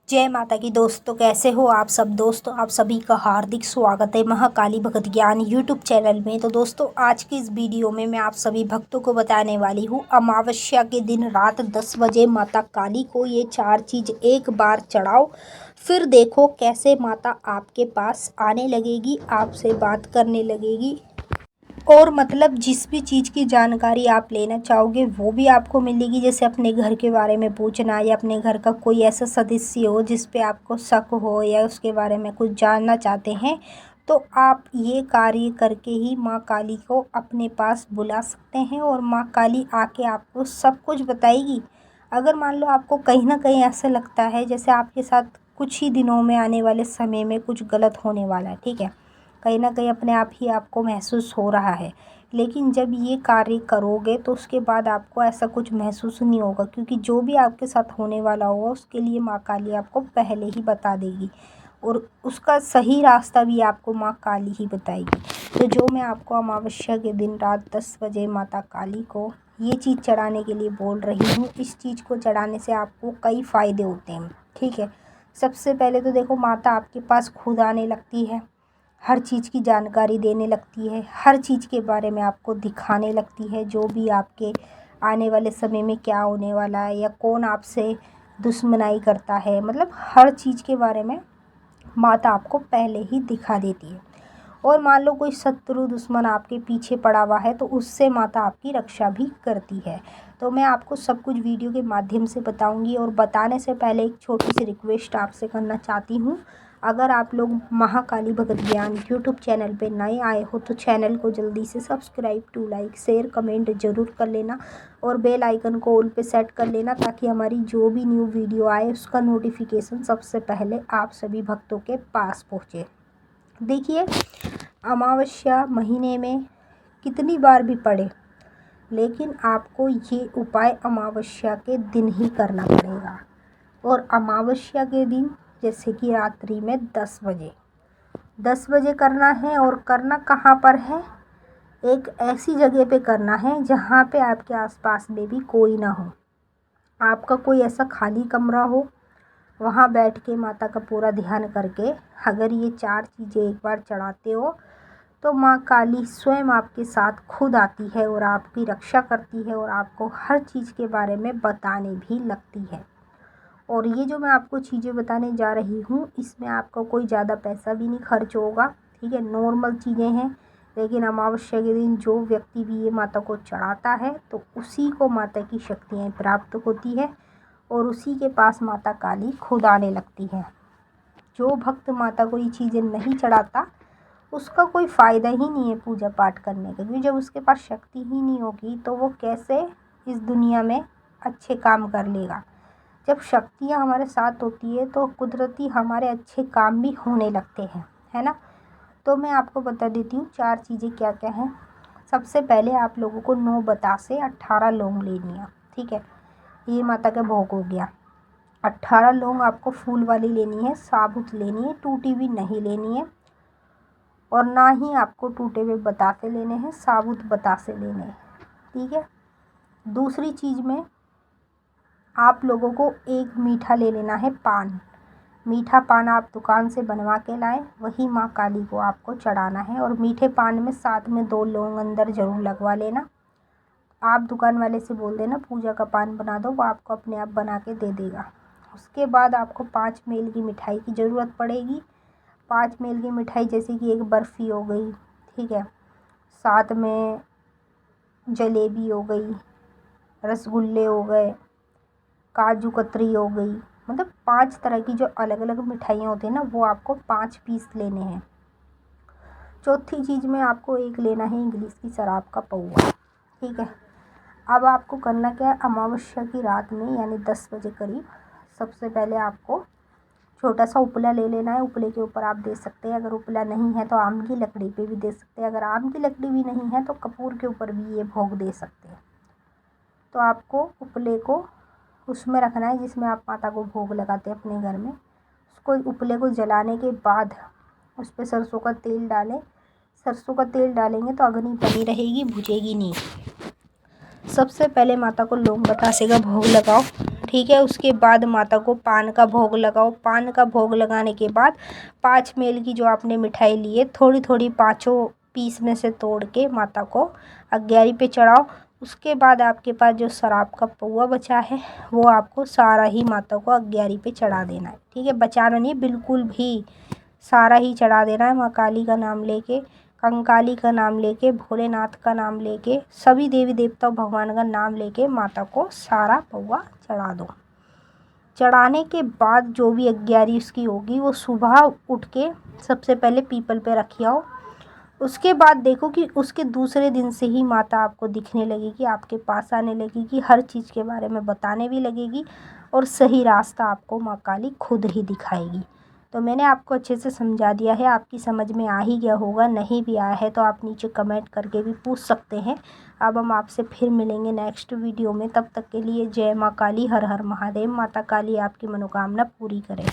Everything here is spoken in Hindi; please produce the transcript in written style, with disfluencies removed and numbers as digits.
जय माता की दोस्तों, कैसे हो आप सब। दोस्तों आप सभी का हार्दिक स्वागत है महाकाली भगत ज्ञान यूट्यूब चैनल में। तो दोस्तों आज की इस वीडियो में मैं आप सभी भक्तों को बताने वाली हूँ अमावस्या के दिन रात 10 बजे माता काली को ये 4 चीज़ एक बार चढ़ाओ, फिर देखो कैसे माता आपके पास आने लगेगी, आपसे बात करने लगेगी और मतलब जिस भी चीज़ की जानकारी आप लेना चाहोगे वो भी आपको मिलेगी। जैसे अपने घर के बारे में पूछना या अपने घर का कोई ऐसा सदस्य हो जिस पे आपको शक हो या उसके बारे में कुछ जानना चाहते हैं, तो आप ये कार्य करके ही माँ काली को अपने पास बुला सकते हैं और माँ काली आके आपको सब कुछ बताएगी। अगर मान लो आपको कहीं ना कहीं ऐसा लगता है जैसे आपके साथ कुछ ही दिनों में आने वाले समय में कुछ गलत होने वाला है, ठीक है, कहीं ना कहीं अपने आप ही आपको महसूस हो रहा है, लेकिन जब ये कार्य करोगे तो उसके बाद आपको ऐसा कुछ महसूस नहीं होगा, क्योंकि जो भी आपके साथ होने वाला होगा उसके लिए माँ काली आपको पहले ही बता देगी और उसका सही रास्ता भी आपको माँ काली ही बताएगी। तो जो मैं आपको अमावस्या के दिन रात 10 बजे माता काली को ये चीज़ चढ़ाने के लिए बोल रही हूँ, इस चीज़ को चढ़ाने से आपको कई फ़ायदे होते हैं, ठीक है। सबसे पहले तो देखो माता आपके पास खुद आने लगती है, हर चीज़ की जानकारी देने लगती है, हर चीज़ के बारे में आपको दिखाने लगती है, जो भी आपके आने वाले समय में क्या होने वाला है या कौन आपसे दुश्मनाई करता है, मतलब हर चीज़ के बारे में माता आपको पहले ही दिखा देती है। और मान लो कोई शत्रु दुश्मन आपके पीछे पड़ा हुआ है तो उससे माता आपकी रक्षा भी करती है। तो मैं आपको सब कुछ वीडियो के माध्यम से बताऊंगी और बताने से पहले एक छोटी सी रिक्वेस्ट आपसे करना चाहती हूँ। अगर आप लोग महाकाली भगत ज्ञान यूट्यूब चैनल पे नए आए हो तो चैनल को जल्दी से subscribe to like share comment ज़रूर कर लेना और बेल आइकन को ऑल पे सेट कर लेना, ताकि हमारी जो भी न्यू वीडियो आए उसका नोटिफिकेशन सबसे पहले आप सभी भक्तों के पास पहुँचे। देखिए, अमावस्या महीने में कितनी बार भी पड़े, लेकिन आपको ये उपाय अमावस्या के दिन ही करना पड़ेगा। और अमावस्या के दिन जैसे कि रात्रि में 10 बजे करना है। और करना कहाँ पर है, एक ऐसी जगह पे करना है जहाँ पे आपके आसपास में भी कोई ना हो, आपका कोई ऐसा खाली कमरा हो, वहाँ बैठ के माता का पूरा ध्यान करके अगर ये 4 चीज़ें एक बार चढ़ाते हो तो माँ काली स्वयं आपके साथ खुद आती है और आपकी रक्षा करती है और आपको हर चीज़ के बारे में बताने भी लगती है। और ये जो मैं आपको चीज़ें बताने जा रही हूँ इसमें आपका कोई ज़्यादा पैसा भी नहीं खर्च होगा, ठीक है, नॉर्मल चीज़ें हैं। लेकिन अमावस्या के दिन जो व्यक्ति भी ये माता को चढ़ाता है तो उसी को माता की शक्तियाँ प्राप्त होती है और उसी के पास माता काली खुद आने लगती है। जो भक्त माता को ये चीज़ें नहीं चढ़ाता उसका कोई फ़ायदा ही नहीं है पूजा पाठ करने का, क्योंकि जब उसके पास शक्ति ही नहीं होगी तो वो कैसे इस दुनिया में अच्छे काम कर लेगा। जब शक्तियाँ हमारे साथ होती है तो कुदरती हमारे अच्छे काम भी होने लगते हैं, है ना। तो मैं आपको बता देती हूँ 4 चीज़ें क्या क्या हैं। सबसे पहले आप लोगों को 9 बतासे 18 लौंग लेनी है, ठीक है, ये माता का भोग हो गया। 18 लौंग आपको फूल वाली लेनी है, साबुत लेनी है, टूटी हुई नहीं लेनी है और ना ही आपको टूटे हुए बतासे लेने हैं, साबुत बतासे लेने हैं, ठीक है। दूसरी चीज़ में आप लोगों को एक मीठा ले लेना है, पान। मीठा पान आप दुकान से बनवा के लाएं, वही माँ काली को आपको चढ़ाना है। और मीठे पान में साथ में 2 लौंग अंदर ज़रूर लगवा लेना। आप दुकान वाले से बोल देना पूजा का पान बना दो, वो आपको अपने आप बना के दे देगा। उसके बाद आपको 5 मेल की मिठाई की ज़रूरत पड़ेगी। 5 मेल की मिठाई जैसे कि एक बर्फ़ी हो गई, ठीक है, साथ में जलेबी हो गई, रसगुल्ले हो गए, काजू कतरी हो गई, मतलब 5 तरह की जो अलग अलग मिठाइयाँ होती हैं ना वो आपको 5 पीस लेने हैं। चौथी चीज़ में आपको एक लेना है इंग्लिश की शराब का पौवा, ठीक है। अब आपको करना क्या है, अमावस्या की रात में यानी 10 बजे करीब सबसे पहले आपको छोटा सा उपला ले लेना है। उपले के ऊपर आप दे सकते हैं, अगर उपला नहीं है तो आम की लकड़ी पे भी दे सकते हैं, अगर आम की लकड़ी भी नहीं है तो कपूर के ऊपर भी ये भोग दे सकते हैं। तो आपको उपले को उसमें रखना है जिसमें आप माता को भोग लगाते हैं अपने घर में। उसको उपले को जलाने के बाद उस पर सरसों का तेल डालें। सरसों का तेल डालेंगे तो अग्नि बनी रहेगी, बुझेगी नहीं। सबसे पहले माता को लौंग बतासे का भोग लगाओ, ठीक है। उसके बाद माता को पान का भोग लगाओ। पान का भोग लगाने के बाद 5 मेल की जो आपने मिठाई ली है थोड़ी थोड़ी 5 पीस में से तोड़ के माता को अग्यारी पे चढ़ाओ। उसके बाद आपके पास जो शराब का पौवा बचा है वो आपको सारा ही माता को अग्यारी पे चढ़ा देना है। ठीक है, बचाना नहीं, बिल्कुल भी सारा ही चढ़ा देना है। माँ काली का नाम लेके, कंकाली का नाम लेके, भोलेनाथ का नाम लेके, सभी देवी देवता भगवान का नाम लेके माता को सारा पौवा चढ़ा दो। चढ़ाने के बाद जो भी अग्यारी उसकी होगी वो सुबह उठ के सबसे पहले पीपल पे रखी आओ। उसके बाद देखो कि उसके दूसरे दिन से ही माता आपको दिखने लगेगी, आपके पास आने लगेगी, हर चीज़ के बारे में बताने भी लगेगी और सही रास्ता आपको माँ काली खुद ही दिखाएगी। तो मैंने आपको अच्छे से समझा दिया है, आपकी समझ में आ ही गया होगा। नहीं भी आया है तो आप नीचे कमेंट करके भी पूछ सकते हैं। अब हम आपसे फिर मिलेंगे नेक्स्ट वीडियो में। तब तक के लिए जय माँ काली, हर हर महादेव। माता काली आपकी मनोकामना पूरी करे।